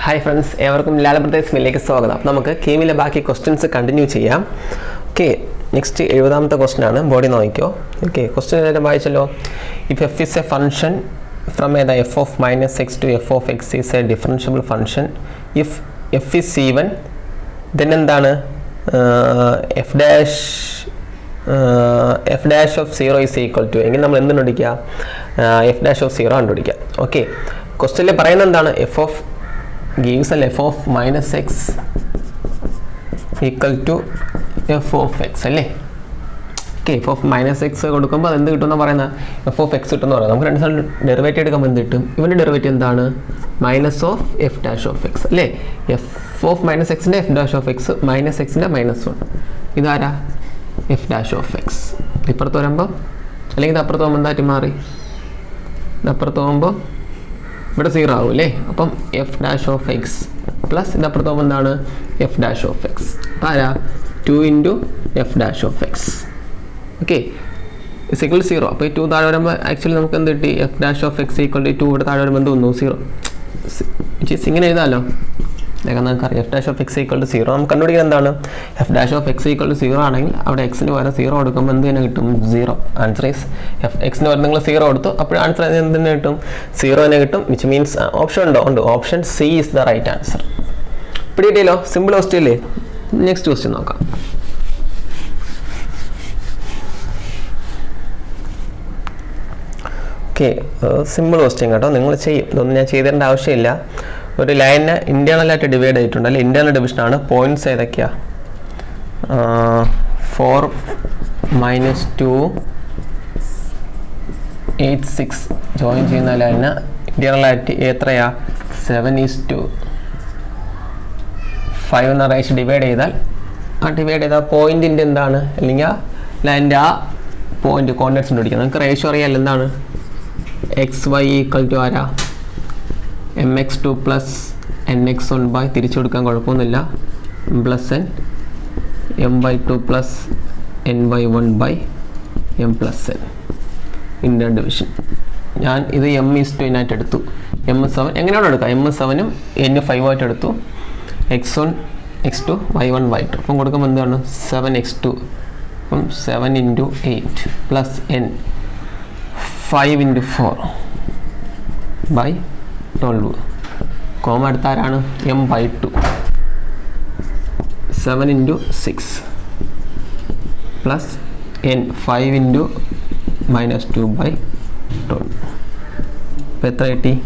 Hi friends, everyone Lalabrathes Milek Soga. Namaka Kimila Baki questions continue Chia. Okay, next the question body noiko. Okay, question if f is a function from a f of minus x to f of x is a differentiable function. If f is even, then f dash of 0 is equal to f dash of 0 okay. Question f of gives a f of minus x equal to f of x. Okay, f of minus x f of x derivative derivative minus of f dash of x. F of minus x f dash of x minus x minus 1. This is f dash of x. This is but 0 f dash of x plus f dash of x 2 into f dash of x. Okay, is equal to 0. 2 actually f dash of x equal to 2 0, which is f dash of x equal to 0. F dash of x equal to 0 x in 0 0. Answer is f x in 0 answer 0, which means option C is the right answer. Pretty simple. Next question. Okay, simple question. But line internal divide internal division points 4 minus 2 8 6 join line internal 7 is to 5 divide divide point in line point coordinates ratio xy equal to mx2 plus nx1 by plus n m by 2 plus n by 1 by m plus n in division. This m is to m7 m7 n5 x1 x2 y1 y2 from 7x2 from 7 into 8 plus n 5 into 4 by 12 comma m by 2 7 into 6 plus n 5 into minus 2 by 12 petra 8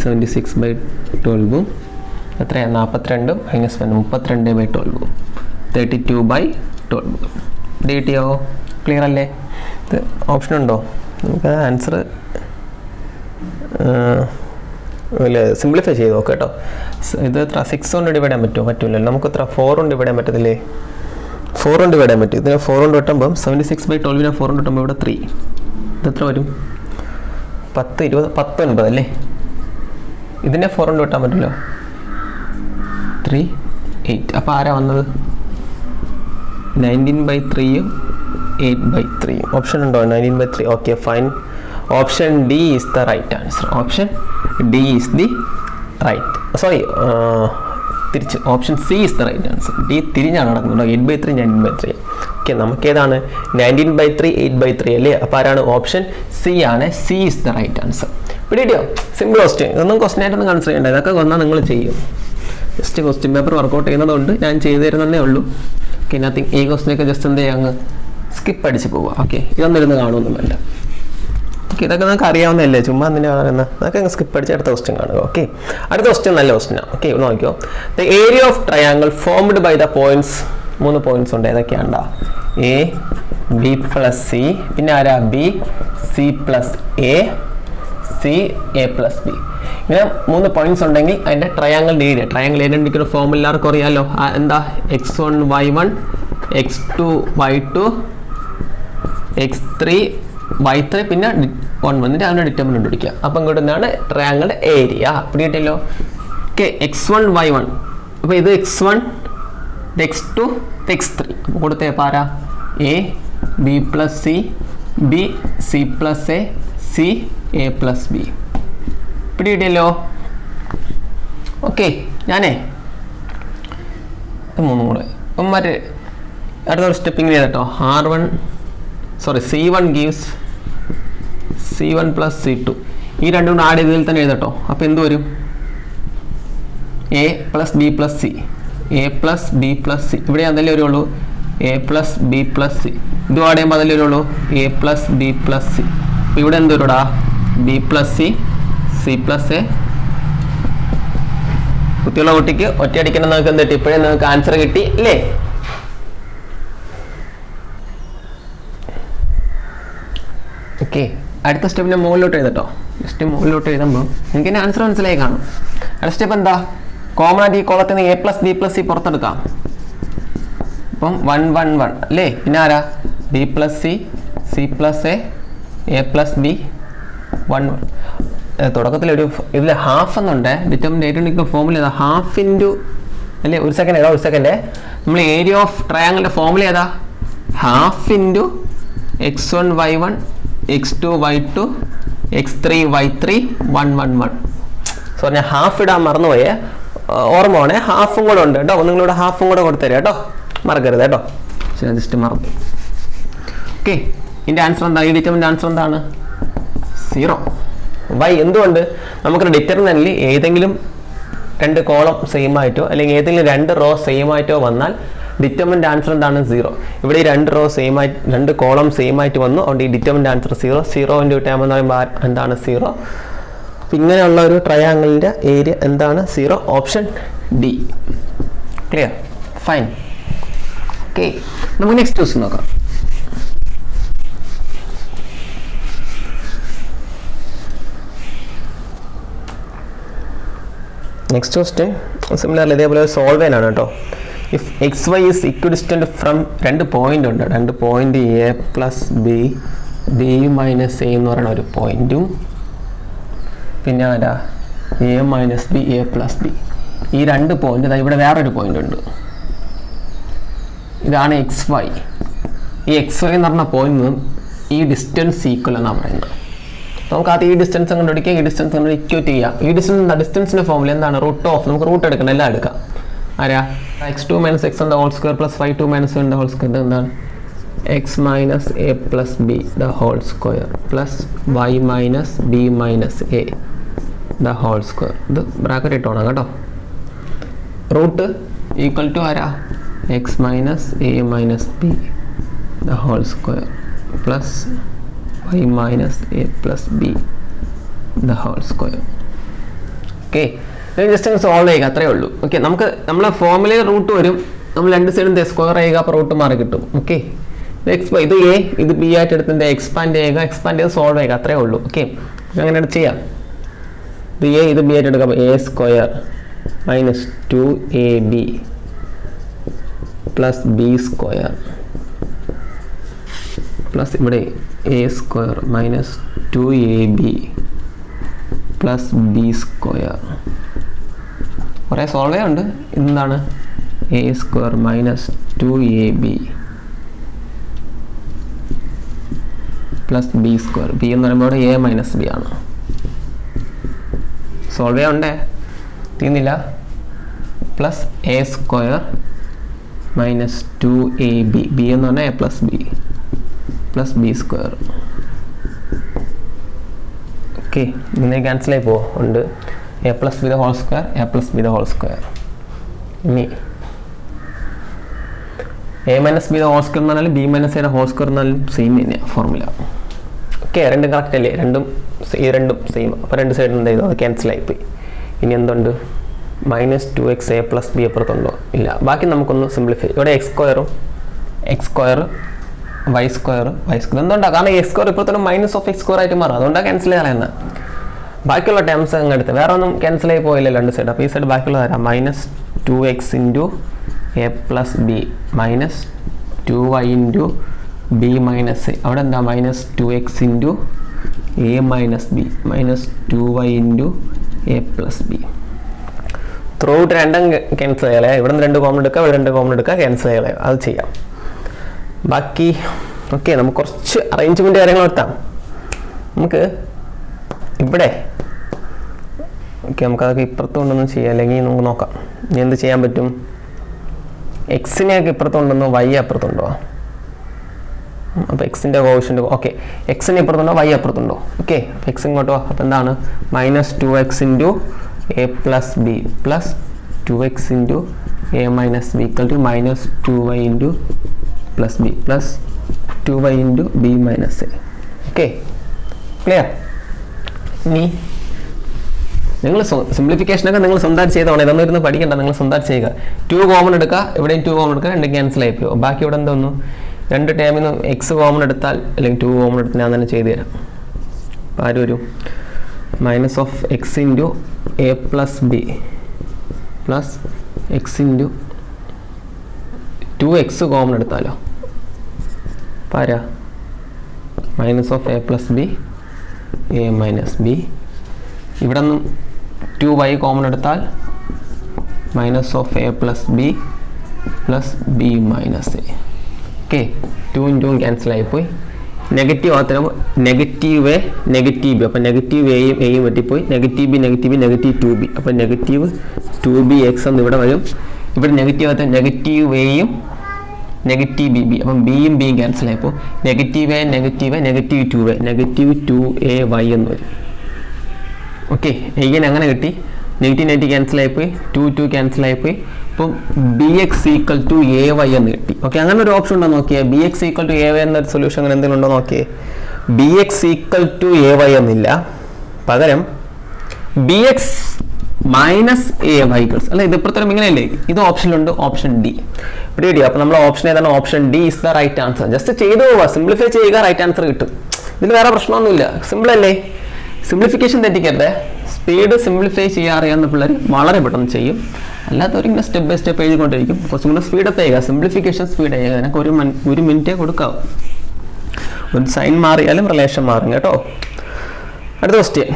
76 by 12 42 minus 32 by 12 32 by 12 DTO clear alle the option undo answer simplify cheyidu keto idu 6 on divide cheyan pattilla namukku 4 on divide cheyan pattille 4 on divide cheyan pattu idine 4 on vettumbom 76 by 12 ine 4 on vettumbom ivide 3 idu etra varum 10 20 19 alle idine 4 on vettan pattilla 3 8 appo aara vannathu 19 by 3 8 by 3 option undo 19 by 3 okay fine option D is the right answer. Option D is the right option C is the right answer. D 8 by 3 19 by 3 okay namakku edana 19 by 3 8 by 3 alle appo option C aanu. C is the right answer. Pidiyo simple question idonnum question aayittu consider cheyanda idakka vonna ningal cheyyum just question paper work out cheyyunnathu njan cheyidu therunne ullu. Okay, nothing. A question just skip okay. Okay, that's skip question. Okay. Question. Okay, the area of triangle formed by the points 3 points A, B plus C, B, C plus A, C, A plus B. Now, 3 points on the triangle area. Triangle area formula x1 y1 x2 y2 x3 y3 pinna 1 vannitte avane determinant edukka appo ingotte endana triangle area appadiyillo. Okay, x1 y1 appo idu x1 x2 x3 appo koduthe para A B plus C B C plus A C A plus B. പിടികിട്ടിയല്ലോ. Okay, ഞാനേ മൂന്നും കൂടെ മറ്റേ അടുത്തൊരു stepping ചെയ്തോ. C1 gives C1 plus C2. ഈ രണ്ടും കൂടെ ആഡ് ചെയ്തതിൽ തന്നെ എഴുതട്ടോ. അപ്പോൾ എന്ത് വരും? A plus B plus C. A plus B plus C. ഇവിടെ അതല്ലേ വരുള്ളൂ. A plus B plus C. ഇത് ആഡ് ചെയ്യുമ്പോൾ അതല്ലേ വരുള്ളൂ. A plus B plus C. അപ്പോൾ ഇവിടെ എന്ത് വരുടാ? B plus C, C plus A. കുട്ടിയുള്ള കുട്ടിക്ക് ഒറ്റയടിക്കുന്ന നിങ്ങൾക്ക് എന്ത് കിട്ടി? ഇപ്പോഴേ നിങ്ങൾക്ക് ആൻസർ കിട്ടി അല്ലേ? ഓക്കെ, അടുത്ത സ്റ്റെപ്പിൻ്റെ മുകളിലോട്ട് എഴുതട്ടോ. ജസ്റ്റ് മുകളിലോട്ട് എഴുതുമ്പോൾ എനിക്ക് എൻ്റെ ആൻസർ മനസ്സിലായി കാണും. അടുത്ത സ്റ്റെപ്പ് എന്താ? കോമൺ ആയിട്ട് ഈ കോളത്തിൽ നിന്ന് A plus B plus C പുറത്തെടുക്കാം. അപ്പം 1 1 1 അല്ലേ? പിന്നെ ആരാ? B plus C, C plus A plus B 1 1. തുടക്കത്തിലൊരു ഇതിൽ ഹാഫ് എന്നുണ്ട്. ഡിറ്റർമിനൻ്റ് ഏറ്റവും ഫോമുല ഏതാ? ഹാഫ് ഇൻറ്റു അല്ലേ? ഒരു സെക്കൻഡ് നമ്മൾ ഏരിയ ഓഫ് ട്രയാങ്കിളിൻ്റെ ഫോമുല ഏതാ? Half into x1 y1 x2 y2 x3 y3 1 1 1. So ഞാൻ ഹാഫ് ഇടാൻ മറന്നുപോയേ, ഓർമ്മ വേണേ. ഹാഫും കൂടെ ഉണ്ട് കേട്ടോ. നിങ്ങളിവിടെ ഹാഫും കൂടെ കൊടുത്തരാം കേട്ടോ, മറക്കരുത് കേട്ടോ. ശരി, ജസ്റ്റ് മറന്നു. ഓക്കെ, ഇതിൻ്റെ ആൻസർ എന്താ? ഈ ഡിറ്റർമിനൻ്റ് ആൻസർ എന്താണ്? 0. വൈ? എന്തുകൊണ്ട്? നമുക്ക് ഡിറ്റർമിനൻ്റിൽ ഏതെങ്കിലും രണ്ട് കോളം സെയിം ആയിട്ടോ അല്ലെങ്കിൽ ഏതെങ്കിലും രണ്ട് റോ സെയിം ആയിട്ടോ വന്നാൽ ഡിറ്റർമിനൻ്റ് ആൻസർ എന്താണ്? 0. ഇവിടെ ഈ രണ്ട് റോ സെയിം ആയിട്ട് രണ്ട് കോളം സെയിം ആയിട്ട് വന്നു. അതുകൊണ്ട് ഈ ഡിറ്റർമിനൻ്റ് ആൻസർ 0. 0 ഇൻറ്റു ടൈം എന്ന് പറയുമ്പോൾ എന്താണ്? 0. ഇങ്ങനെയുള്ള ഒരു ട്രയാങ്കിളിൻ്റെ ഏരിയ എന്താണ്? 0. Option D. Clear? Fine. Okay, നമുക്ക് നെക്സ്റ്റ് ക്വസ്റ്റ്യൻ നോക്കാം. നെക്സ്റ്റ് ക്വസ്റ്റ്യൻ സിമിലർലി ഇതേപോലെ സോൾവ് ചെയ്യാനാണ് കേട്ടോ. If X Y is equidistant from രണ്ട് പോയിന്റ് ഉണ്ട്. രണ്ട് point A plus B, B minus A എന്ന് പറയുന്ന ഒരു പോയിന്റും പിന്നെ ആരാ? A minus B, A plus B. ഈ രണ്ട് പോയിന്റ്, ഇവിടെ വേറൊരു പോയിന്റ് ഉണ്ട്. ഇതാണ് എക്സ് വൈ. ഈ എക്സ് വൈ എന്ന് പറഞ്ഞ പോയിന്റ് ഈ ഡിസ്റ്റൻസ് ഈക്വൽ എന്നാണ് പറയുന്നത്. നമുക്ക് ആദ്യം ഈ ഡിസ്റ്റൻസ് കണ്ടുപിടിക്കുക, ഈ ഡിസ്റ്റൻസ് കണ്ട് ഇക്വേറ്റ് ചെയ്യാം. ഈ ഡിസ്റ്റൻസിന്റെ ഫോമിൽ എന്താണ്? Root of. നമുക്ക് റൂട്ട് എടുക്കണം, എല്ലാം എടുക്കാം. ആരാ? x2 minus x the whole square plus y2 minus y the whole square എന്താണ്? x minus a plus b the whole square plus y minus b minus a the whole square. ഇത് bracket ഇട്ടോണം കേട്ടോ. Root equal to ആരാ? x minus a minus b the whole square plus y minus a plus b the whole square. Okay, just solve ചെയ്യുക, അത്രേ ഉള്ളൂ. Okay, നമുക്ക് നമ്മളെ ഫോമുലയിൽ root വരും. നമ്മൾ രണ്ട് സൈഡും സ്ക്വയർ ചെയ്യുക, അപ്പോൾ റൂട്ട് മാറി കിട്ടും. ഓക്കെ, ഇത് എ ഇത് ബി ആയിട്ട് എടുത്തിട്ട് എക്സ്പാൻഡ് ചെയ്യുക, എക്സ്പാൻഡ് ചെയ്ത് സോൾവ് ചെയ്യുക, അത്രേ ഉള്ളൂ. ഓക്കെ, അങ്ങനെ ചെയ്യാം. ഇത് എ ഇത് ബി ആയിട്ട് എടുക്കാം. A square minus 2ab plus B square plus ഇവിടെ A square minus 2ab plus B square. കുറേ സോൾവ് ചെയ്യുന്നുണ്ട്. ഇതെന്താണ്? A square minus 2ab plus B square. B എന്ന് പറയുമ്പോൾ എ മൈനസ് ബി ആണ്. സോൾവ് ചെയ്യാനുണ്ടേ, തീർന്നില്ല. Plus A square minus 2ab, B എന്ന് പറഞ്ഞാൽ A plus B plus B square. Okay, ഇങ്ങനെ ക്യാൻസലായി പോകുന്നുണ്ട്. A plus B the whole square, A plus B the whole square. ഇനി A minus B the whole square എന്ന് പറഞ്ഞാൽ B minus എയുടെ whole square എന്നാലും സെയിം തന്നെയാണ് ഫോർമുല. ഓക്കെ, രണ്ടും കറക്റ്റ് അല്ലേ? രണ്ടും സെയിം. അപ്പോൾ രണ്ട് സൈഡിൽ എന്ത് ചെയ്തു? അത് ക്യാൻസലായി പോയി. ഇനി എന്തുണ്ട്? Minus 2x A plus B അപ്പുറത്തുണ്ടോ? ഇല്ല. ബാക്കി നമുക്കൊന്ന് സിംപ്ലിഫൈ. ഇവിടെ എക്സ് സ്ക്വയർ വൈ സ്ക്വയർ എന്തുകൊണ്ടാണ്? കാരണം എക്സ് സ്ക്വയർ ഇപ്പോഴത്തെ മൈനസ് ഓഫ് എക്സ് സ്ക്വയർ ആയിട്ട് മാറും. അതുകൊണ്ടാണ് ക്യാൻസൽ ചെയ്യുന്നത്. ബാക്കിയുള്ള ടേംസ് അങ്ങ് എടുത്ത് വേറെ ഒന്നും ക്യാൻസൽ ആയി പോയില്ല രണ്ട് സൈഡ്. അപ്പോൾ ഈ സൈഡ് ബാക്കിയുള്ള തരാം. Minus 2x into A plus B minus 2y into B minus A. അവിടെ എന്താ? Minus 2x into A minus B minus 2y into A plus B. Through out രണ്ടും ക്യാൻസൽ ചെയ്യലേ. ഇവിടെ നിന്ന് രണ്ട് കോമൺ എടുക്കുക, ഇവിടെ രണ്ട് കോമൺ എടുക്കുക, ക്യാൻസൽ ചെയ്യലേ. അത് ചെയ്യാം. ബാക്കി ഓക്കെ, നമുക്ക് കുറച്ച് അറേഞ്ച്മെന്റ് കാര്യങ്ങൾ നടത്താം. നമുക്ക് ഇവിടെ ഓക്കെ, നമുക്കതൊക്കെ ഇപ്പുറത്തുകൊണ്ടൊന്നും ചെയ്യാം, അല്ലെങ്കിൽ നമുക്ക് നോക്കാം ഇനി എന്ത് ചെയ്യാൻ പറ്റും. എക്സിനെയൊക്കെ ഇപ്പുറത്തുണ്ടെന്നോ വൈ അപ്പുറത്തുണ്ടോ? അപ്പോൾ എക്സിൻ്റെ കോഷ്യൻ്റ് ഓക്കെ, എക്സിന് ഇപ്പുറത്തുണ്ടോ വൈ അപ്പുറത്തുണ്ടോ? ഓക്കെ, അപ്പോൾ എക്സ് ഇങ്ങോട്ടോ, അപ്പോൾ എന്താണ് -2x into A plus B plus 2x into A minus B equal to -2y into plus B plus 2y into B minus A. Okay, clear? ഇനി നിങ്ങൾ സിംപ്ലിഫിക്കേഷനൊക്കെ നിങ്ങൾ സ്വന്തമായിട്ട് ചെയ്തോണം, ഇതൊന്നും ഇരുന്ന് പഠിക്കണ്ട, നിങ്ങൾ സ്വന്തമായിട്ട് ചെയ്യുക. 2 കോമൺ എടുക്കുക, ഇവിടെയും 2 കോമൺ എടുക്കുക, 2 ക്യാൻസൽ ആയി പോകും. ബാക്കി ഇവിടെ എന്തോന്നു, 2 ടേമിൽ നിന്ന് എക്സ് കോമൺ എടുത്താൽ അല്ലെങ്കിൽ 2 കോമൺ എടുത്ത് ഞാൻ തന്നെ ചെയ്തു തരാം. അപ്പോൾ ആരും വരും -(x into A plus B plus X into 2x common എടുത്താലോ? അപ്പോൾ ആരാ -(a plus B A minus B). ഇവിടെ നിന്നും 2y കോമൺ എടുത്താൽ -(a plus B plus B minus A). Okay, 2 into cancel ആയിപ്പോയി. നെഗറ്റീവ് ആകുമ്പോൾ നെഗറ്റീവ് എ നെഗറ്റീവ് ബി, അപ്പോൾ negative എയും എയും വെട്ടിപ്പോയി. നെഗറ്റീവ് ബി -2b, അപ്പോൾ -2bx എന്ന് ഇവിടെ വരും. ഇവിടെ നെഗറ്റീവ് ആകത്ത നെഗറ്റീവ് എയും നെഗറ്റീവ് ബി ബി, അപ്പം ബിയും ബിയും ക്യാൻസൽ ആയപ്പോൾ നെഗറ്റീവ് എ -2ay എന്ന് വരും. ഓക്കെ, എഗെയിൻ അങ്ങനെ കിട്ടി. നെഗറ്റീവ് ക്യാൻസൽ ആയിപ്പോയി, 2 ക്യാൻസൽ ആയിപ്പോയി. അപ്പം bx ഈക്വൽ ടു ay എന്ന് കിട്ടി. ഓക്കെ, അങ്ങനെ ഒരു ഓപ്ഷൻ ഉണ്ടോ നോക്കിയേ. bx ഈക്വൽ ടു ay എന്നൊരു സൊല്യൂഷൻ അങ്ങനെ എന്തെങ്കിലും ഉണ്ടോ നോക്കിയേ. bx ഈക്വൽ ടു ay എന്നില്ല, പകരം bx മൈനസ് ay അല്ല, ഇത് ഇപ്പുറത്തേക്കും ഇങ്ങനെയല്ലേ, ഇത് ഓപ്ഷനിലുണ്ട്, ഓപ്ഷൻ ഡി. റെഡി? അപ്പോൾ നമ്മൾ ഓപ്ഷൻ ഏതാണ്? Option D is the right answer. Just ചെയ്തു പോവുക, സിംപ്ലിഫൈ ചെയ്യുക, റൈറ്റ് ആൻസർ കിട്ടും. ഇതിൽ വേറെ പ്രശ്നമൊന്നുമില്ല, സിമ്പിൾ അല്ലേ. സിംപ്ലിഫിക്കേഷൻ തെറ്റിക്കരുത്. സ്പീഡ് സിംപ്ലിഫൈ ചെയ്യാൻ അറിയാവുന്ന പിള്ളേർ വളരെ പെട്ടെന്ന് ചെയ്യും, അല്ലാത്തവർ ഇങ്ങനെ സ്റ്റെപ്പ് ബൈ സ്റ്റെപ്പ് എഴുതിക്കൊണ്ടിരിക്കും. കുറച്ചും കൂടെ സ്പീഡപ്പ് ചെയ്യുക, സിംപ്ലിഫിക്കേഷൻ സ്പീഡ് ചെയ്യുക. അതിനൊക്കെ ഒരു മിനിറ്റേ കൊടുക്കാവും. ഒരു സൈൻ മാറിയാലും റിലേഷൻ മാറും കേട്ടോ. അടുത്ത ക്വസ്റ്റ്യൻ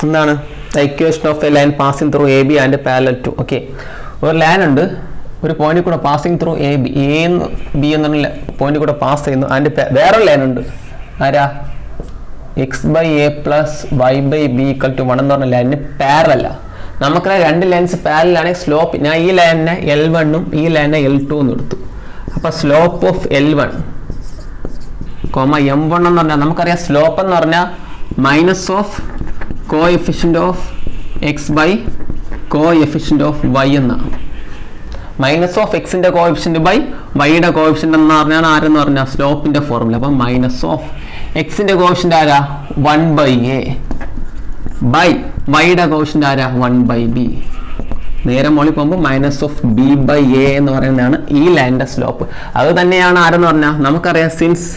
എന്താണ്? The equation of a line passing through A B and parallel to. Okay, ഒരു ലൈൻ ഉണ്ട്, ഒരു പോയിന്റിൽ കൂടെ passing through A B, A B എന്നുള്ള പോയിന്റിൽ കൂടെ പാസ് ചെയ്യുന്നു. അതിൻ്റെ വേറൊരു ലൈൻ ഉണ്ട്, ആരാ? x/a plus y/b equal to 1 എന്ന് പറഞ്ഞ ലൈനിന് പാരലല്ല. നമുക്കറിയാം 2 ലൈൻസ് പാരലാണെങ്കിൽ സ്ലോപ്പ്, ഞാൻ ഈ ലൈനിനെ L1 ഈ ലൈനിനെ L2 എന്ന് എടുത്തു. അപ്പോൾ സ്ലോപ്പ് ഓഫ് L1, M1 എന്ന് പറഞ്ഞാൽ നമുക്കറിയാം സ്ലോപ്പ് എന്ന് പറഞ്ഞാൽ minus of coefficient of X by coefficient of Y എന്നാണ്. മൈനസ് ഓഫ് എക്സിന്റെ കോഎഫിഷ്യന്റ് ബൈ വൈയുടെ കോഎഫിഷ്യന്റ് എന്ന് പറഞ്ഞാൽ ആരെന്ന് പറഞ്ഞാൽ സ്ലോപ്പിന്റെ ഫോർമുല. അപ്പം മൈനസ് ഓഫ് എക്സിന്റെ കോഎഫിഷ്യന്റ് ആരാ? 1/a ബൈ വൈയുടെ കോഎഫിഷ്യന്റ് ആരാ? 1/b. നേരെ മോളിൽ പോകുമ്പോൾ -(b/a) എന്ന് പറയുന്നതാണ് ഈ ലൈനിന്റെ സ്ലോപ്പ്. അത് തന്നെയാണ് ആരെന്ന് പറഞ്ഞാൽ നമുക്കറിയാം, since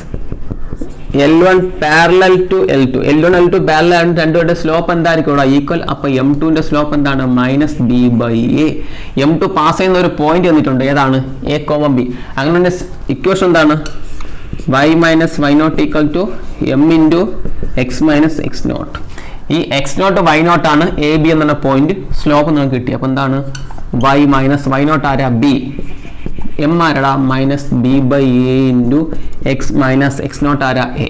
L1 parallel to L2, L1 L2 parallel ആണ്, രണ്ടുപേരുടെ സ്ലോപ്പ് എന്തായിരിക്കും? ഈക്വൽ. അപ്പോൾ M2ന്റെ സ്ലോപ്പ് എന്താണ്? -b/a. M2 പാസ് ചെയ്യുന്ന ഒരു പോയിന്റ് തന്നിട്ടുണ്ട്, ഏതാണ്? a, b. അങ്ങനെ ഇക്വേഷൻ എന്താണ്? y minus y0 equal to m into x minus x0. ഈ x0 y0 ആണ് എ ബി എന്ന പോയിന്റ് സ്ലോപ്പ് നമുക്ക് കിട്ടി. അപ്പോൾ എന്താണ്? y മൈനസ് y0 ആരാ? b. m ആരടാ? -b/a into x minus x0 ആരാ? a.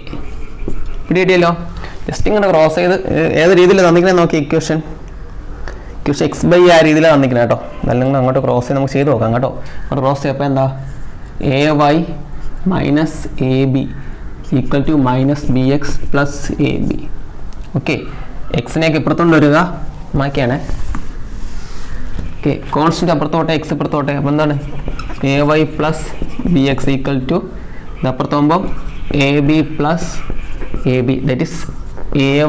പിടിയിട്ടിയല്ലോ. ജസ്റ്റ് ഇങ്ങനെ ക്രോസ് ചെയ്ത് ഏത് രീതിയിൽ തന്നിക്കണേ നോക്കി. ഇക്വേഷൻ x/a ആ രീതിയിൽ തന്നിക്കണേ കേട്ടോ. അല്ലെങ്കിൽ അങ്ങോട്ട് ക്രോസ് ചെയ്ത് നമുക്ക് ചെയ്ത് നോക്കാം കേട്ടോ. അങ്ങോട്ട് ക്രോസ് ചെയ്യപ്പോൾ എന്താ? ay minus A B equal to -bx plus A B. Okay, എക്സിനേക്ക് ഇപ്പുറത്തോണ്ട് വരിക, മാറ്റിയാണ്. ഓക്കെ, കോൺസ്റ്റന്റ് അപ്പുറത്തോട്ടെ, എക്സ് ഇപ്പുറത്തോട്ടെ. അപ്പോൾ എന്താണ്? ay plus B X equal to അപ്പുറത്ത് പോകുമ്പോൾ A B plus A B, that is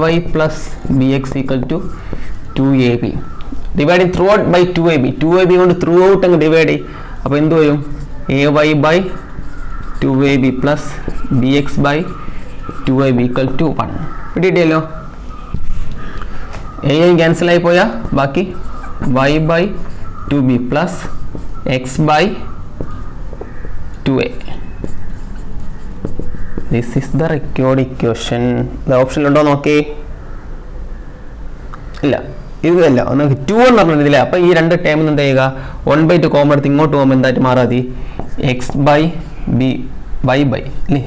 ay plus B X equal to 2ab. Dividing throughout by 2ab. 2ab കൊണ്ട് ത്രൂ ഔട്ട് അങ്ങ് divide ചെയ്യും. അപ്പോൾ എന്ത് വരും? ay by 2ab plus B X by 2ab equal to 1. കിട്ടിയിട്ടിയല്ലോ. a cancel ആയി പോയാൽ ബാക്കി y by 2b plus x by 2a. This is the required equation. The option ഉണ്ടോ നോക്കി. ഇല്ല, ഇതല്ല. നമുക്ക് 2 എന്ന് പറഞ്ഞില്ല. അപ്പോൾ ഈ രണ്ട് ടേമിൽ എന്താ ചെയ്യുക? 1/2 കോമൺ എടുത്ത് ഇങ്ങോട്ട് പോകുമ്പോൾ എന്തായിട്ട് മാറാതി? x by B y by അല്ലേ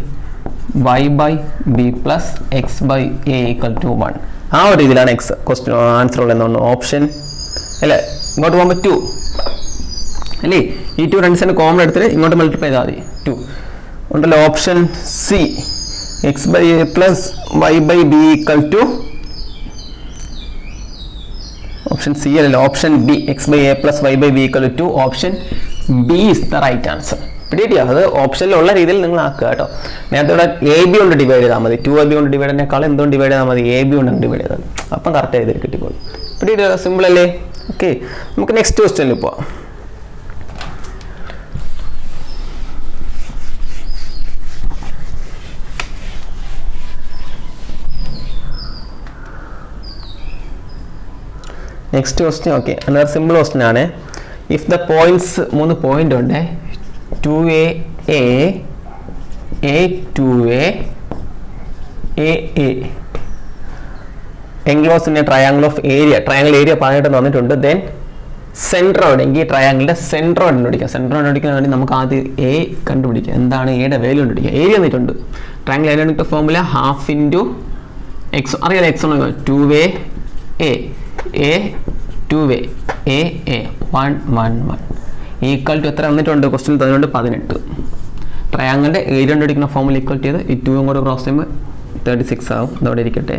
y by b plus x by a equal to 1. ആ ഒരു രീതിയിലാണ് ക്വസ്റ്റ്യൻ ആൻസർ ഉള്ളതെന്ന് ഓപ്ഷൻ അല്ലേ. ഇങ്ങോട്ട് പോകുമ്പോൾ 2 അല്ലേ, ഈ 2 രണ്ടിന് കോമൺ എടുത്തിട്ട് ഇങ്ങോട്ട് മൾട്ടിപ്ലൈ ചെയ്താൽ മതി 2 ഉണ്ടല്ലോ. Option C X by A plus Y by B equal to option C അല്ലല്ലോ, option B X by A plus Y by B equal to option B is the right answer. പിടിയോ? അത് ഓപ്ഷനിലുള്ള രീതിയിൽ നിങ്ങൾ ആക്കുക കേട്ടോ. നേരത്തെ ഇവിടെ എ ബി കൊണ്ട് ഡിവൈഡ് ചെയ്താൽ മതി, 2ab കൊണ്ട് ഡിവൈഡ് ചെയ്യുന്നതിനേക്കാൾ എന്തുകൊണ്ട് ഡിവൈഡ് ചെയ്താൽ മതി, എ ബി കൊണ്ട് ഡിവൈഡ് ചെയ്താൽ അപ്പം കറക്റ്റ് ചെയ്തിട്ട് കിട്ടിക്കോളും. പിടിയോ? സിമ്പിൾ അല്ലേ? ഓക്കെ, നമുക്ക് നെക്സ്റ്റ് ക്വസ്റ്റ്യനിൽ പോവാം. നെക്സ്റ്റ് ക്വസ്റ്റ്യൻ ഓക്കെ, അതൊരു സിമ്പിൾ ക്വസ്റ്റ്യൻ ആണ്. ഇഫ് ദ പോയിന്റ്സ് 3 പോയിന്റ് ഉണ്ട്, 2a a a 2a a a enclose in A triangle of area, triangle area പറഞ്ഞിട്ട് തന്നിട്ടുണ്ട്. ദെൻ സെൻട്രോയിഡ് എങ്കിൽ ട്രയാങ്കിളിന്റെ സെൻട്രോയിഡ് കണ്ടുപിടിക്കാം. സെൻട്രോയിഡ് കണ്ടുപിടിക്കാൻ വേണ്ടി നമുക്ക് ആദ്യം എ കണ്ടുപിടിക്കാം. എന്താണ് എയുടെ വാല്യൂ കണ്ടുപിടിക്കുക? ഏരിയ തന്നിട്ടുണ്ട്. ട്രയാങ്കിൾ ഏരിയ കണ്ടുപിടിക്കുന്ന ഫോർമുല ഹാഫ് ഇൻറ്റു എക്സ്, അറിയാലോ എക്സ് ആണ് 2a a a 2a a a 1 1 1 equal to എത്ര വന്നിട്ടുണ്ട്? ക്വസ്റ്റ്യൻ തന്നിട്ടുണ്ട് 18. ട്രയാങ്കിളിൻ്റെ ഏരിയ കണ്ടുപിടിക്കുന്ന ഫോമിൽ ഈക്വൽ ചെയ്ത് ഈ 2 കൂടെ ക്രോസ് ചെയ്യുമ്പോൾ 36 ആവും. അതവിടെ ഇരിക്കട്ടെ.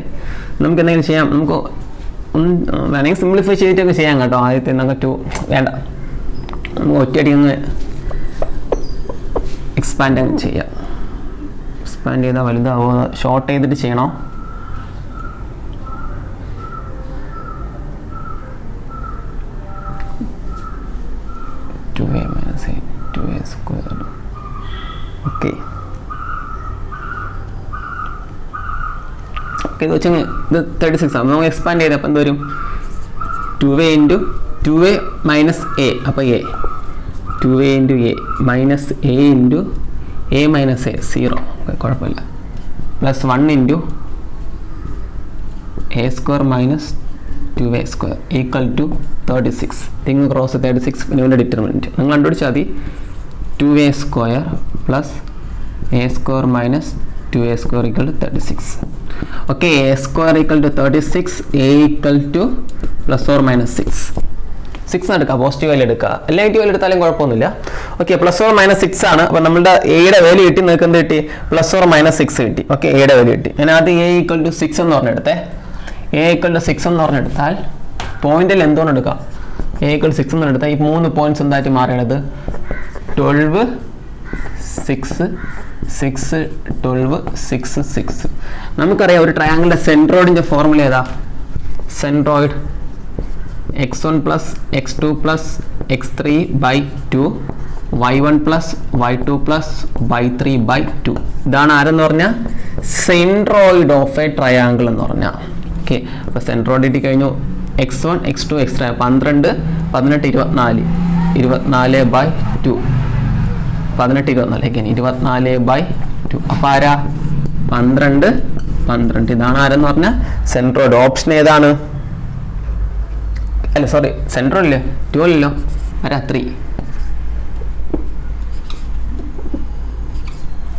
നമുക്ക് എന്തെങ്കിലും ചെയ്യാം, നമുക്ക് വേണമെങ്കിൽ സിംപ്ലിഫൈ ചെയ്തിട്ടൊക്കെ ചെയ്യാം കേട്ടോ. ആദ്യത്തെ നമുക്ക് 2 വേണ്ട, നമുക്ക് ഒറ്റയടി ഒന്ന് എക്സ്പാൻഡ് അങ്ങ് ചെയ്യാം. എക്സ്പാൻഡ് ചെയ്താൽ വലുതാവോ? ഷോർട്ട് ചെയ്തിട്ട് ചെയ്യണോ? ഓക്കെ, ഇത് വെച്ചാൽ ഇത് 36 ആണ്. നമുക്ക് എക്സ്പാൻഡ് ചെയ്ത് അപ്പം എന്ത് വരും? 2a into 2a minus A, അപ്പോൾ A 2a into A minus A into A minus A 0, കുഴപ്പമില്ല. Plus 1 into A square minus 2a square equal to 36. Thing cross 36 പിന്നെ ഡിറ്റർമിനൻറ്റ് നിങ്ങൾ കണ്ടുപിടിച്ചാൽ മതി. 2a square plus A square minus 2a square equal to 36. ഓക്കെ, A square equal to 36, A equal to plus or minus 6 എടുക്കുക. Positive value എടുക്കുക, negative value എടുത്താലും കുഴപ്പമൊന്നുമില്ല. Okay, plus or minus 6 ആണ്. അപ്പോൾ നമ്മുടെ എയുടെ വാല്യൂ കിട്ടി, നിങ്ങൾക്ക് എന്ത് കിട്ടി? പ്ലസ് ഓർ മൈനസ് 6 കിട്ടി. ഓക്കെ, എയുടെ വാല്യൂ കിട്ടി. ഞാൻ ആദ്യം എ ഈക്വൽ ടു 6 എന്ന് പറഞ്ഞെടുത്തേ. എ ഈക്വൽ ടു 6 എന്ന് പറഞ്ഞെടുത്താൽ പോയിന്റിൽ എന്തുകൊണ്ട് എടുക്കാം? എ ഈക്വൽ 6 എന്ന് എടുത്താൽ ഈ 3 പോയിന്റ്സ് എന്തായിട്ട് മാറിയത്? 12 6 6 12 6 6. നമുക്കറിയാം ഒരു ട്രയാങ്കിളിന്റെ സെൻട്രോയിഡിന്റെ ഫോർമുല ഏതാ? Centroid x1 plus x2 plus x3 by 2 y1 plus y2 plus y3 by 2. ഇതാണ് ആരെന്ന് പറഞ്ഞാൽ സെൻട്രോയിഡ് ഓഫ് എ ട്രയാങ്കിൾ എന്ന് പറഞ്ഞാൽ. ഓക്കെ, അപ്പോൾ സെൻട്രോയിഡ് കിട്ടി കഴിഞ്ഞു. x1 x2 x3 12 18 24 24 by 2 18 24 24 by 2. അപ്പോൾ ആരാ? 12 12. ഇതാണ് ആരെന്ന് പറഞ്ഞാൽ സെൻട്രോയിഡ്. ഓപ്ഷൻ ഏതാണ്? അല്ല സോറി, സെൻട്രോയിഡ് ഇല്ലേ, 12 ഇല്ലോ, ആരാ? 3.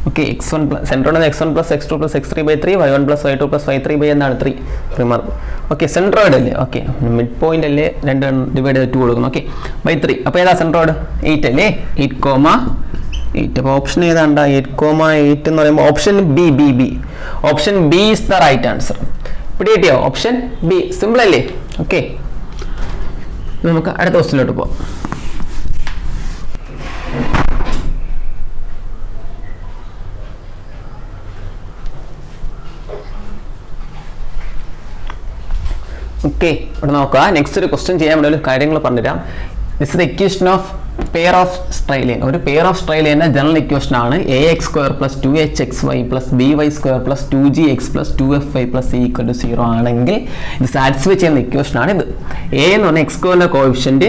Okay, x1 plus centroid x1 plus x2 plus x3 by 3 y1 plus y2 plus y3 by എന്താണ് 3 മാർക്ക്. ഓക്കെ, സെൻട്രോയിഡ് അല്ലേ? ഓക്കെ, മിഡ് പോയിന്റ് അല്ലേ, 2 ഡിവൈഡ് ചെയ്ത് 2 കൊടുക്കുന്നു. Okay, by 3. അപ്പോൾ ഏതാ സെൻട്രോയിഡ്? 8 അല്ലേ? 8,8. അപ്പോൾ ഓപ്ഷൻ ഏതാണ്ടാ? 8,8 എന്ന് പറയുമ്പോൾ option B B B option B is the right answer. പിടി കിട്ടിയോ? Option B. സിമ്പിൾ അല്ലേ? ഓക്കെ, നമുക്ക് അടുത്ത ക്വസ്റ്റ്യനിലോട്ട് പോവാം. ഓക്കെ, ഇവിടെ നോക്കുക. നെക്സ്റ്റ് ഒരു ക്വസ്റ്റ്യൻ ചെയ്യാൻ വേണ്ടി ഒരു കാര്യങ്ങൾ പറഞ്ഞുതരാം. This is the equation of pair of straight line. ഒരു പെയർ ഓഫ് സ്ട്രൈലിയന്റെ ജനറൽ ഇക്വേഷൻ ആണ് ax square plus 2hxy plus by square plus 2gx plus 2fy plus equal to 0 ആണെങ്കിൽ ഇത് സാറ്റിസ്ഫൈ ചെയ്യുന്ന ഇക്വേഷൻ ആണ് ഇത്. a എന്ന് പറഞ്ഞാൽ x സ്ക്വയറിന്റെ കോഎഫിഷ്യന്റ്,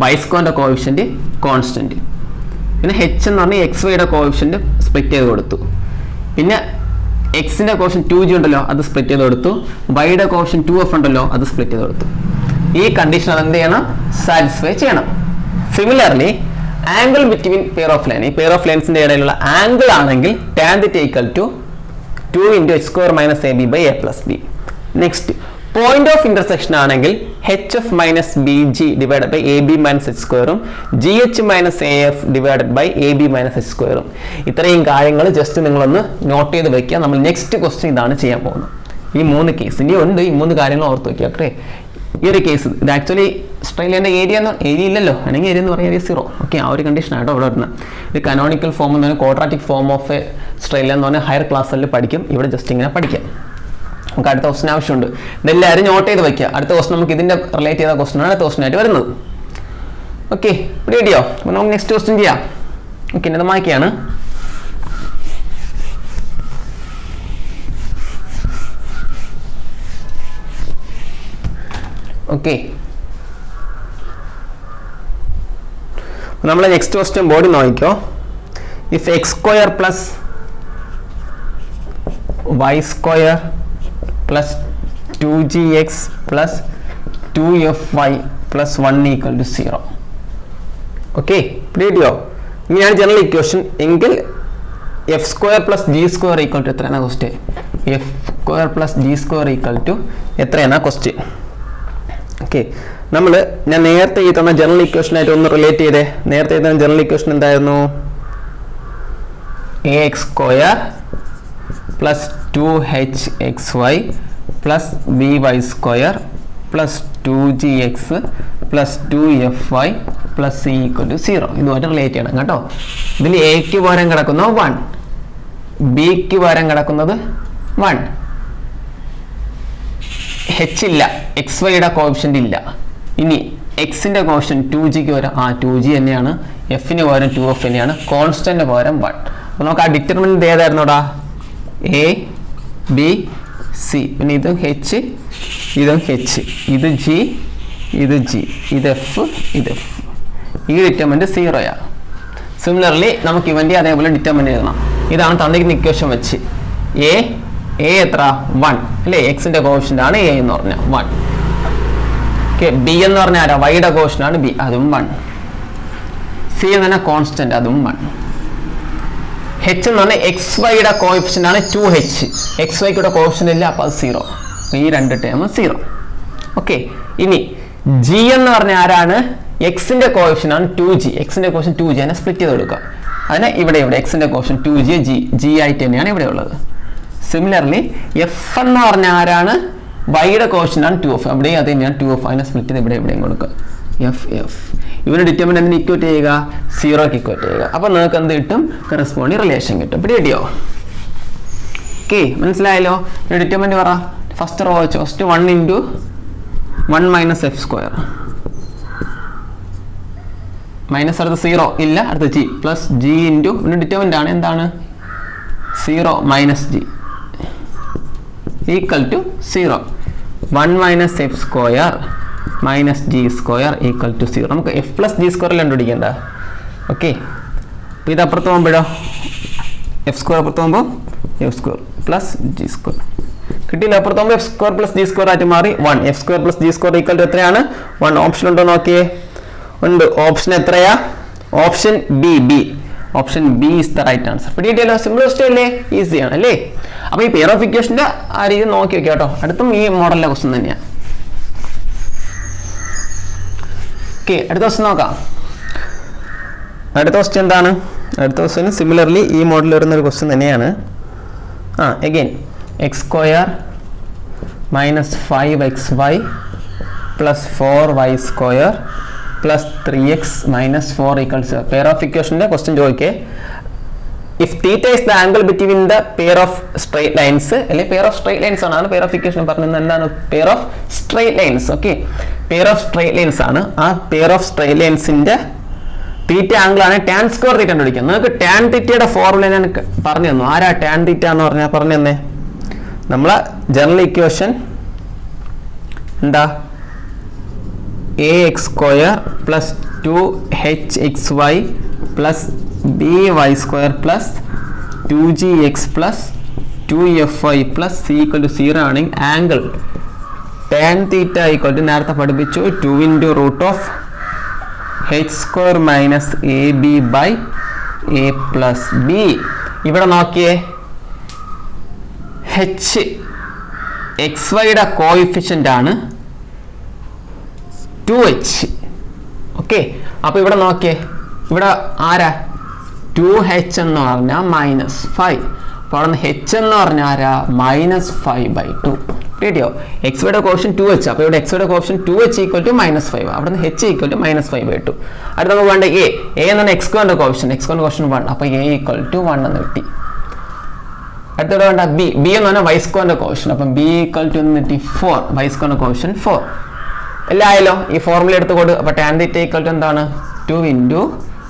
y സ്ക്വയറിന്റെ കോഎഫിഷ്യന്റ് കോൺസ്റ്റന്റ്, പിന്നെ h എന്ന് പറഞ്ഞാൽ xyയുടെ കോഎഫിഷ്യന്റ് സ്പ്ലിറ്റ് ചെയ്ത് കൊടുത്തു, പിന്നെ എക്സിന്റെ കോഷ്യൻ 2g ഉണ്ടല്ലോ അത് സ്പ്ലിറ്റ് ചെയ്ത് കൊടുത്തു, വൈയുടെ കോഷ്യൻ 2f ഉണ്ടല്ലോ അത് സ്പ്ലിറ്റ് ചെയ്ത് കൊടുത്തു. ഈ കണ്ടീഷൻ അത് എന്ത് ചെയ്യണം? സാറ്റിസ്ഫൈ ചെയ്യണം. Similarly angle between pair of line, ഈ പെയർ ഓഫ് ലൈൻസിന്റെ ഇടയിലുള്ള ആംഗിൾ ആണെങ്കിൽ tan θ equal to 2 into h square minus ab by a plus b. Next, point of intersection ആണെങ്കിൽ hf minus bg divided by ab minus h square ഉം gh minus af divided by ab minus h square ഉം. ഇത്രയും കാര്യങ്ങൾ just നിങ്ങളൊന്ന് not ചെയ്ത് വെക്കുക. നമ്മൾ next question ഇതാണ് ചെയ്യാൻ പോകുന്നത്. ഈ 3 കേസ് ഇനി ഉണ്ട്. ഈ 3 കാര്യങ്ങൾ ഓർത്ത് വെക്കുക. ഓക്കെ, ഈ ഒരു കേസ് ഇത് ആക്ച്വലി സ്ട്രെയിലിൻ്റെ ഏരിയ ഇല്ലല്ലോ, അല്ലെങ്കിൽ ഏരിയ എന്ന് പറഞ്ഞാൽ ഏരിയ 0. ഓക്കെ, ആ ഒരു കണ്ടീഷനായിട്ടോ ഇവിടെ വരുന്നത്. ഇത് കനോണിക്കൽ ഫോം എന്ന് പറഞ്ഞാൽ ക്വാഡ്രാറ്റിക് ഫോം ഓഫ് എ സ്ട്രെയിൽ എന്ന് പറഞ്ഞാൽ ഹയർ ക്ലാസ്സിൽ പഠിക്കും. ഇവിടെ ജസ്റ്റ് ഇങ്ങനെ പഠിക്കാം. നമുക്ക് അടുത്ത ക്വസ്റ്റൻ ആവശ്യമുണ്ട്. ഇതെല്ലാവരും നോട്ട് ചെയ്ത് വയ്ക്കുക. അടുത്ത ക്വസ്റ്റൻ നമുക്ക് ഇതിൻ്റെ റിലേറ്റ് ചെയ്ത ക്വസ്റ്റനാണ് അടുത്ത ക്വസ്റ്റനായിട്ട് വരുന്നത്. ഓക്കെ, റെഡിയോ? അപ്പോൾ നമുക്ക് നെക്സ്റ്റ് ക്വസ്റ്റൻ ചെയ്യാം. ഓക്കെ, ഇത് മായ്ക്കാണ്. ഓക്കെ, നമ്മൾ നെക്സ്റ്റ് ക്വസ്റ്റ്യൻ ബോർഡിൽ നോക്കിക്കോ. If x square plus y square plus 2gx plus 2fy plus 1 equal to 0. Okay, റെഡിയോ? ഇങ്ങനെയാണ് ജനറൽ ഇക്വേഷൻ എങ്കിൽ f square plus g square equal to എത്രയാണ് question? F square plus g square equal to എത്രയാണ് question? Okay, ഞാൻ നേരത്തെ ഈ തന്ന general ഇക്വേഷനായിട്ട് ഒന്ന് റിലേറ്റ് ചെയ്തേ. നേരത്തെ തന്ന ജനറൽ ഇക്വേഷൻ എന്തായിരുന്നു? A X square plus 2hxy plus B Y square plus 2gx plus 2fy plus C equal to 0. ഇതുമായിട്ട് റിലേറ്റ് ചെയ്യണം കേട്ടോ. ഇതിൽ എക്ക് പകരം കിടക്കുന്നത് 1, ബിക്ക് പകരം കിടക്കുന്നത് 1, h ഇല്ല, എക്സ് വൈയുടെ കോഫിഷ്യന്റ് ഇല്ല. ഇനി എക്സിന്റെ കോഫിഷ്യന്റ് 2gക്ക് പകരം 2g തന്നെയാണ്, എഫിന് പകരം 2f തന്നെയാണ്, കോൺസ്റ്റന്റ് പകരം 1. അപ്പോൾ നമുക്ക് ആ ഡിറ്റർമിനന്റ് ഏതായിരുന്നോടാ? A B C. പിന്നെ ഇതും h, ഇതും h, ഇത് g, ഇത് g, ഇത് f, ഇത് f. ഈ ഡിറ്റർമിനന്റ് 0യാണ്. സിമിലർലി നമുക്ക് ഇവന്റെ അതേപോലെ ഡിറ്റർമിനന്റ് എഴുതണം. ഇതാണ് തന്നിരിക്കുന്ന ഇക്വേഷൻ വെച്ച് എ എത്ര? 1 അല്ലേ? എക്സിന്റെ കോഫിഷ്യന്റ് ആണ് എ എന്ന് പറഞ്ഞാൽ 1. ഓക്കെ, ബി എന്ന് പറഞ്ഞാൽ ആരാ? വൈയുടെ കോഫിഷ്യന്റ് ആണ് ബി, അതും 1. സി എന്ന് പറഞ്ഞാൽ കോൺസ്റ്റന്റ്, അതും 1. h എന്ന് പറഞ്ഞാൽ എക്സ് വൈയുടെ കോഫിഷ്യന്റ് ആണ് 2h, എക്സ് വൈയുടെ കോഫിഷ്യന്റ് ഇല്ല, അപ്പോൾ അത് 0. ഈ രണ്ട് ടേം 0. ഓക്കെ, ഇനി ജി എന്ന് പറഞ്ഞാൽ ആരാണ്? എക്സിന്റെ കോഫിഷ്യന്റ് ആണ് 2g, എക്സിന്റെ കോഫിഷ്യന്റ് 2g, അതിനെ സ്പ്ലിറ്റ് ചെയ്ത് കൊടുക്കുക. അതിനെ ഇവിടെ എക്സിന്റെ കോഫിഷ്യന്റ് 2g g ആയിട്ട് തന്നെയാണ് ഇവിടെ ഉള്ളത്. സിമിലർലി എഫ് എന്ന് പറഞ്ഞ ആരാണ്? വൈയുടെ കോഫിഷ്യന്റ് ആണ് 2f, അവിടെയും അത് തന്നെയാണ് 2f, അതിനെ സ്പ്ലിറ്റ് ചെയ്ത് എവിടെയും കൊടുക്കുക. എഫ് ഇവന് ഡിറ്റർമിനന്റ് എന്തിന് ഇക്വേറ്റ് ചെയ്യുക? 0ക്ക് ഇക്വേറ്റ് ചെയ്യുക. അപ്പോൾ നിങ്ങൾക്ക് എന്ത് കിട്ടും? കറസ്പോണ്ടിങ് റിലേഷൻ കിട്ടും. റെഡിയോ? ഓക്കെ, മനസ്സിലായല്ലോ? ഡിറ്റർമിനന്റ് പറ. ഫസ്റ്റ് റോ വെച്ചോ. First 1 into 1 minus f square minus അടുത്ത് 0 ഇല്ല, അടുത്ത് g plus g into determinant ആണ് എന്താണ്? 0 minus g equal to 0. 1 minus f square minus g square equal to 0. നമുക്ക് എഫ് പ്ലസ് ജി സ്ക്വയർ കണ്ടുപിടിക്കേണ്ട. ഓക്കെ, അപ്പോൾ ഇത് അപ്പുറത്ത് പോകുമ്പോഴോ? എഫ് സ്ക്വയർ അപ്പുറത്ത് പോകുമ്പോൾ f square plus g square കിട്ടിയില്ല. അപ്പുറത്ത് പോകുമ്പോൾ f square plus g square ആയിട്ട് മാറി 1. F square plus g square equal to എത്രയാണ്? 1. ഓപ്ഷൻ ഉണ്ടോ നോക്കിയേ? ഉണ്ട്. ഓപ്ഷൻ എത്രയാ? Option B. Option B is the right answer. പിടിയിട്ടല്ലോ? സിമ്പിളസ്റ്റ് അല്ലേ? ഈസിയാണ് അല്ലേ? അപ്പോൾ ഈ പെയർ ഓഫ് ഇക്വേഷന്റെ ആ രീതി നോക്കി വെക്കുക കേട്ടോ. അടുത്തും ഈ മോഡലിലെ ക്വസ്റ്റൻ തന്നെയാണ്. ഓക്കെ, അടുത്ത ക്വസ്റ്റൻ നോക്കാം. അടുത്ത ക്വസ്റ്റൻ എന്താണ്? അടുത്ത ക്വസ്റ്റൻ സിമിലർലി ഈ മോഡലിൽ വരുന്ന ഒരു ക്വസ്റ്റൻ തന്നെയാണ്. Again x square minus 5xy plus 4y square plus 3x minus 4 equals 0. Pair of ഇക്വേഷന്റെ ക്വസ്റ്റൻ ചോദിക്കേ. If theta is the angle between the pair of straight lines, അല്ലെങ്കിൽ പെയർ ഓഫ് സ്ട്രൈറ്റ് ലൈൻസ് ആണ് pair of equation പറഞ്ഞത്. എന്താണ്? Pair of straight lines. Okay, pair of straight lines ആണ്. ആ pair of straight ലൈൻസിന്റെ theta angle ആണ് tan square theta കണ്ടുപിടിക്കുക. നിങ്ങൾക്ക് ടാൻ തീറ്റയുടെ ഫോർമുല ഞാൻ പറഞ്ഞു തന്നു. ആരാ ടാൻ തീറ്റ എന്ന് പറഞ്ഞാൽ പറഞ്ഞു തന്നേ? നമ്മളെ ജനറൽ ഇക്വേഷൻ എന്താ? A X square plus 2hxy plus B Y square plus 2gx plus 2fy plus C equal to 0 ആണെങ്കിൽ angle tan theta equal to നേരത്തെ പഠിപ്പിച്ചു 2 into root of h square minus ab by a plus b. ഇവിടെ നോക്കിയേ, h X വൈയുടെ coefficient ആണ് 2h. Okay, അപ്പോൾ ഇവിടെ നോക്കിയേ, ഇവിടെ ആരാ 2h എന്ന് പറഞ്ഞാൽ -5. അപ്പോൾ അവിടെ നിന്ന് h എന്ന് പറഞ്ഞാൽ ആരാ -5/2. കിട്ടിയോ? എക്സ് വൈയുടെ കോഷൻ 2h. അപ്പോൾ ഇവിടെ എക്സ് വൈയുടെ കോഷൻ 2h = -5. അവിടെ നിന്ന് h = -5/2. അടുത്ത നമുക്ക് വേണ്ട a എന്ന് പറഞ്ഞാൽ എക്സ് സ്ക്വയറിന്റെ കോഷൻ 1. അപ്പോൾ a = 1 എന്ന് കിട്ടി. അടുത്തത് വേണ്ട b എന്ന് പറഞ്ഞാൽ y സ്ക്വയറിന്റെ കോഷൻ. അപ്പം b = എന്ന് കിട്ടി 4. y സ്ക്വയറിന്റെ കോഷൻ 4. എല്ലാം ആയല്ലോ. ഈ ഫോർമുല എടുത്ത് കൊടു. അപ്പോൾ tan θ = എന്താണ് 2 ×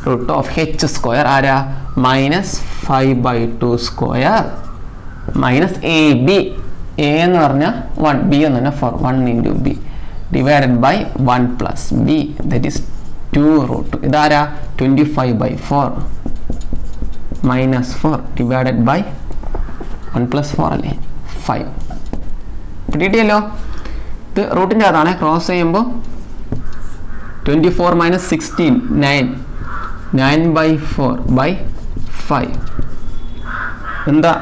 √h² ആരാ -5/2 സ്ക്വയർ മൈനസ് ab. a എന്ന് പറഞ്ഞാൽ 1, b എന്ന് പറഞ്ഞാൽ 4. 1 × b divided by 1 + b that is 2√2. ഇതാരാ 25/4 -4 ഡിവൈഡഡ് ബൈ 1 + 4 അല്ലേ 5. കിട്ടിയല്ലോ. ഇത് റൂട്ടിൻ്റെ അതാണ്. ക്രോസ് ചെയ്യുമ്പോൾ 24 - 16 9. 9/4/5 എന്താ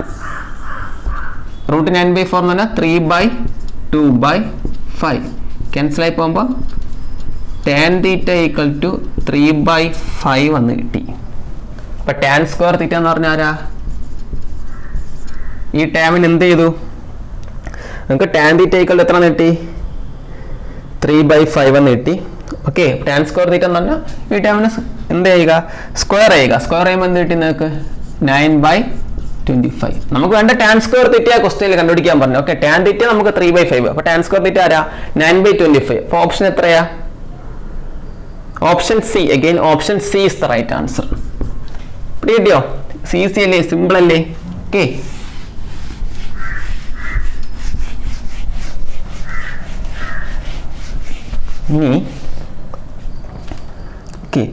റൂട്ട് 9/4 എന്ന് പറഞ്ഞാൽ 3/2/5 ക്യാൻസൽ ആയി പോകുമ്പോൾ tan θ = 3/5 എന്ന് കിട്ടി. അപ്പം tan സ്ക്വയർ θ എന്ന് പറഞ്ഞാൽ ആരാ? ഈ ടേമിന് എന്ത് ചെയ്തു? നമുക്ക് tan θ = എത്ര കിട്ടി? 3/5 എന്ന് കിട്ടി. ഓക്കെ, tan സ്ക്വയർ θ എന്ന് പറഞ്ഞാൽ ഈ ടേമിന് എന്ത് ചെയ്യുക? സ്ക്വയർ ചെയ്യുക. സ്ക്വയർ ചെയ്യുമ്പോൾ എന്ത് കിട്ടി നിങ്ങൾക്ക്? 9/25. നമുക്ക് വേണ്ട tan സ്ക്വയർ θ ക്വസ്റ്റ്യനിൽ കണ്ടുപിടിക്കാൻ പറഞ്ഞു. ഓക്കെ, tan θ നമുക്ക് 3/5. അപ്പോൾ tan സ്ക്വയർ θ ആരാ 9/25. അപ്പോൾ ഓപ്ഷൻ എത്രയാ? Option C. Again option C is the right answer. കിട്ടിയോ? സി അല്ലേ, സിമ്പിൾ അല്ലേ? ഓക്കെ, ഇനി ഓക്കെ,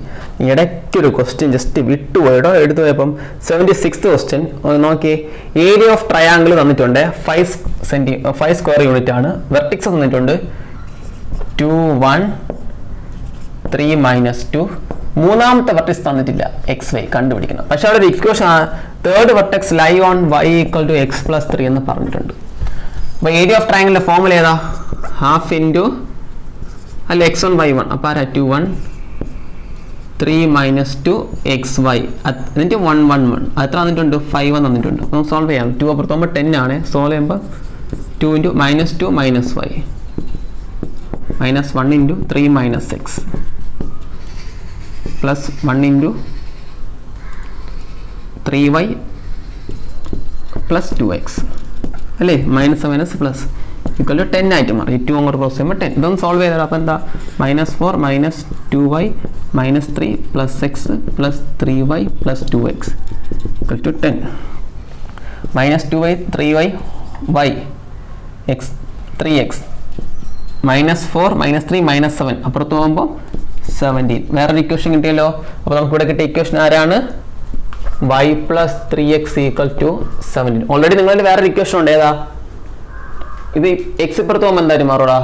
ഇടയ്ക്കൊരു ക്വസ്റ്റ്യൻ ജസ്റ്റ് വിട്ടുപോയിട്ടോ, എടുത്തു പോയപ്പം 76th ക്വസ്റ്റ്യൻ നോക്കി. ഏരിയ ഓഫ് ട്രയാങ്കിൾ തന്നിട്ടുണ്ട് 5 സ്ക്വയർ യൂണിറ്റ് ആണ്. വെർട്ടിക്സ് തന്നിട്ടുണ്ട് 2 1 3 -2. മൂന്നാമത്തെ വെർട്ടിക്സ് തന്നിട്ടില്ല, xy കണ്ടുപിടിക്കണം. പക്ഷെ അവിടെ ഒരു equation third vertex lie on y = x + 3 എന്ന് പറഞ്ഞിട്ടുണ്ട്. അപ്പോൾ ഏരിയ ഓഫ് ട്രയാങ്കിളിന്റെ ഫോർമുല ഏതാ? ഹാഫ് ഇൻറ്റു അല്ല x1 y1. അപ്പോൾ ആരാ 2 1 3 -2 xy എന്നിട്ട് 1 1 1. അത്ര തന്നിട്ടുണ്ട് 5 തന്നിട്ടുണ്ട്. നമുക്ക് സോൾവ് ചെയ്യാം. 2 അപ്പുറത്ത് പോകുമ്പോൾ 10 ആണ്. സോൾവ് ചെയ്യുമ്പോൾ 2 × -2 - y -1 × 3 - x plus 1 × 3y plus 2x അല്ലേ? -7 പ്ലസ് = 10 ആയിട്ട് മാറി. 2 അങ്ങോട്ട് ക്രോസ് ചെയ്യുമ്പോൾ 10. ഇതൊന്ന് സോൾവ് ചെയ്താൽ അപ്പോൾ എന്താ? -4 - 2y - 3 + x plus 3y plus 2x = 10. -2y 3y y x 3x -4 -3 -7 അപ്പുറത്ത് പോകുമ്പോൾ 17. വേറൊരു ഇക്വേഷൻ കിട്ടിയല്ലോ. അപ്പോൾ നമുക്ക് ഇവിടെ കിട്ടിയ ഇക്വേഷൻ ആരാണ്? y plus 3x = 17. ഓൾറെഡി നിങ്ങളുടെ വേറൊരു ഇക്വേഷൻ ഉണ്ട്. ഏതാ? ഇത് x ഇപ്പുറത്ത് പോകുമ്പോൾ എന്തായാലും മാറൂടാ?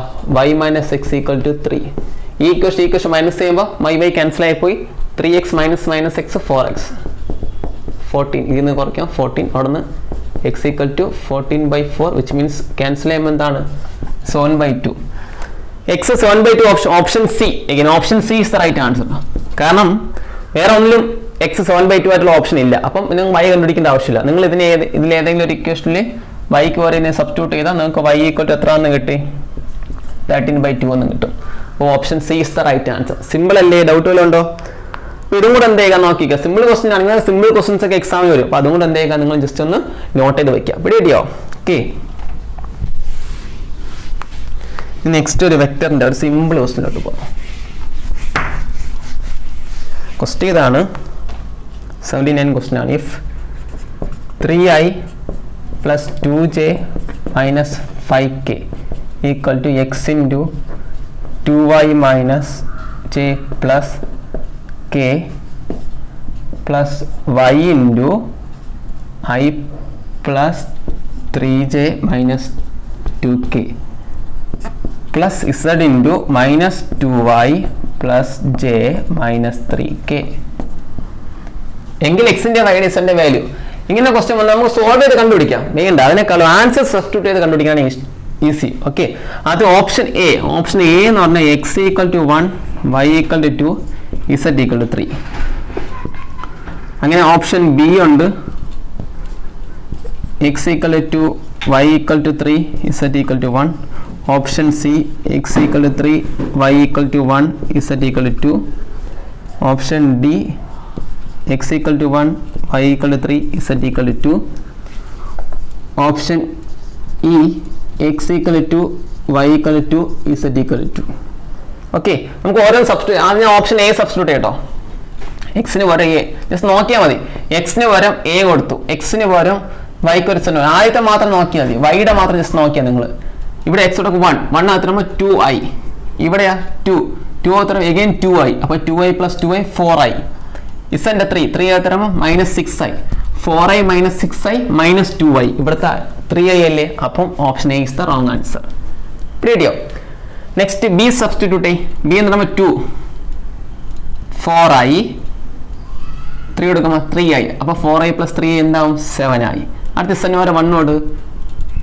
y - x = 3. ഈ ഇക്വേഷൻ മൈനസ് ചെയ്യുമ്പോൾ y ക്യാൻസൽ ആയിപ്പോയി. 3x - -x 4x 14. ഇതിൽ നിന്ന് കുറയ്ക്കാം 14. അവിടെ നിന്ന് x = 14/4 വിച്ച് മീൻസ് ക്യാൻസൽ ചെയ്യുമ്പോൾ എന്താണ്? 7/2. x 7/2 option C. Again option C is the right answer. കാരണം വേറെ ഒന്നിലും x 7/2 ആയിട്ടുള്ള ഓപ്ഷൻ ഇല്ല. അപ്പം നിങ്ങൾ y കണ്ടുപിടിക്കേണ്ട ആവശ്യമില്ല. നിങ്ങൾ ഇതിലേതെങ്കിലും ഒരു ഇക്വേഷനിൽ yക്ക് പറയുന്നത് സബ്സ്റ്റിറ്റ്യൂട്ട് ചെയ്താൽ നിങ്ങൾക്ക് y = എത്ര എന്ന് കിട്ടി? 13/2 എന്ന് കിട്ടും. അപ്പോൾ option C is the right answer. Simple അല്ലേ? ഡൗട്ട് വല്ലതും ഉണ്ടോ? ഇതും കൂടെ എന്ത് ചെയ്യുക നോക്കിക്കുക. സിമ്പിൾ ക്വസ്റ്റ്യൻ ആണെങ്കിൽ സിമ്പിൾ ക്വസ്റ്റ്യൻസ് ഒക്കെ എക്സാമിൽ വരും. അപ്പോൾ അതും കൂടെ എന്ത് ചെയ്യുക? നിങ്ങൾ ജസ്റ്റ് ഒന്ന് നോട്ട് ചെയ്ത് വെക്കുക. പിടിയോ? ഓക്കെ, നെക്സ്റ്റ് ഒരു വെക്ടറിന്റെ ഒരു സിമ്പിൾ ക്വസ്റ്റ്യനിലോട്ട് പോകാം. ക്വസ്റ്റ്യൻ ഇതാണ്. 79 ക്വസ്റ്റ്യൻ ആണ്. If 3i plus 2j minus 5k equal to x into 2y minus j plus k plus y into I plus 3j minus 2k plus z into minus 2y plus j minus 3k. എങ്കിൽ x ന്റെ y ന്റെ value ഇങ്ങനെ question വന്നാൽ നമുക്ക് solve ചെയ്ത് കണ്ടുപിടിക്കാം, വേണ്ട അതിനേക്കാളും ആൻസർ സബ്സ്റ്റിറ്റ്യൂട്ട് ചെയ്ത് കണ്ടുപിടിക്കാനാണ് ഈസി. ഓക്കെ, അത് ഓപ്ഷൻ എ എന്ന് പറഞ്ഞാൽ X equal to 1, Y equal to 2, Z equal to 3. അങ്ങനെ ഓപ്ഷൻ ബി ഉണ്ട്, X equal to 2, Y equal to 3, Z equal to 1. Option C X equal to 3, Y equal to 1, Z equal to 2. Option D x equal to 1, y equal to 3, z equal to 2. Option E x equal to y equal to 2, z equal to 2. Okay, നമുക്ക് ഓരോ substitute, ആദ്യം option A substitute ചെയ്യട്ടോ. എക്സിന് പകരം A just നോക്കിയാൽ മതി. എക്സിന് പകരം എ കൊടുത്തു, എക്സിന് പകരം വൈക്ക് ഒരു സെന്റ്, ആദ്യത്തെ മാത്രം നോക്കിയാൽ മതി, വൈയുടെ മാത്രം ജസ്റ്റ് നോക്കിയാൽ നിങ്ങൾ. ഇവിടെ എക്സ് കൊടുക്കും 1 ആകുമ്പോൾ 2i, ഇവിടെയാ 2 ആകുമ്പോൾ എഗെയിൻ 2i, അപ്പോൾ 2i + 2i 4i. ഇസന്റെ 3 ആകുമ്പോൾ -6i, 4i - 6i - 2i, ഇവിടുത്തെ 3i അല്ലേ, അപ്പം option A is the wrong answer. പിടിയോ? Next B substitute. ബി എന്ന് പറയുമ്പോൾ 2, 4i, 3 കൊടുക്കുമ്പോൾ 3i, അപ്പോൾ 4i + 3i എന്താവും 7i. അടുത്ത ഇസന് വരെ 1 ഓട്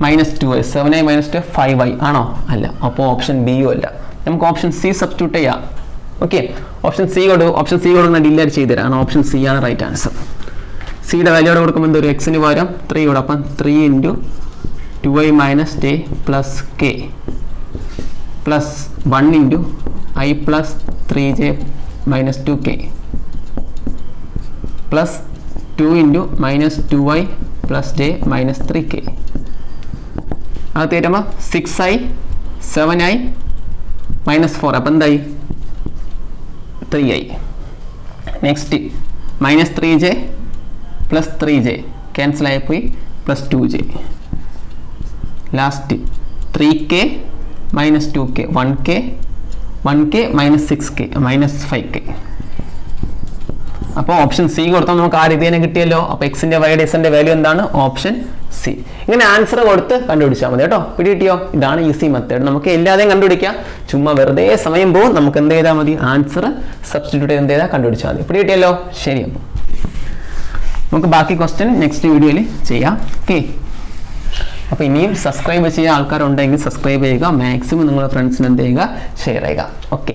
-2i, 7i - 2 5i ആണോ? അല്ല, അപ്പോൾ ഓപ്ഷൻ ബിയും അല്ല. നമുക്ക് ഓപ്ഷൻ സി സബ്സ്റ്റിറ്റ്യൂട്ട് ചെയ്യാം. ഓക്കെ, ഓപ്ഷൻ സി കൊടുക്കുന്ന ഡിലീറ്റ് ചെയ്ത് തരാം, ഓപ്ഷൻ സി ആണ് റൈറ്റ് ആൻസർ. സിയുടെ വാല്യൂടെ കൊടുക്കുമ്പോൾ എന്തൊരു എക്സിന് പകരം 3 കൂടെ, അപ്പം 3 × 2i - j + k + 1 × i + 3j - 2k + 2 × -2i + j - 3k. അത് തരുമ്പോൾ 6i 7i -4, അപ്പം എന്തായി 3i. Next -3j + 3j cancel ആയിപ്പോയി, + 2j. Last 3k - 2k, 1k - 6k -5k. അപ്പോൾ ഓപ്ഷൻ സി കൊടുത്താൽ നമുക്ക് ആ രീതി തന്നെ കിട്ടിയല്ലോ. അപ്പോൾ എക്സിന്റെ വൈയുടെ എക്സിന്റെ വാല്യൂ എന്താണ്? Option C. ഇങ്ങനെ ആൻസർ കൊടുത്ത് കണ്ടുപിടിച്ചാൽ മതി കേട്ടോ. പിടികിട്ടിയോ? ഇതാണ് ഈസി മെത്തേഡ്. നമുക്ക് എല്ലാതെയും കണ്ടുപിടിക്കാം, ചുമ്മാ വെറുതെ സമയം പോകും. നമുക്ക് എന്ത് ചെയ്താൽ മതി? ആൻസർ സബ്സ്റ്റിറ്റ്യൂട്ട് ചെയ്ത് എന്ത് ചെയ്താൽ കണ്ടുപിടിച്ചാൽ മതി. പിടികിട്ടിയല്ലോ? ശരി, അപ്പോൾ നമുക്ക് ബാക്കി ക്വസ്റ്റ്യൻ നെക്സ്റ്റ് വീഡിയോയിൽ ചെയ്യാം. ഓക്കെ, അപ്പോൾ ഇനിയും സബ്സ്ക്രൈബ് ചെയ്യാൻ ആൾക്കാരുണ്ടെങ്കിൽ സബ്സ്ക്രൈബ് ചെയ്യുക, മാക്സിമം നിങ്ങളുടെ ഫ്രണ്ട്സിന് എന്ത് ചെയ്യുക, ഷെയർ ചെയ്യുക. ഓക്കെ.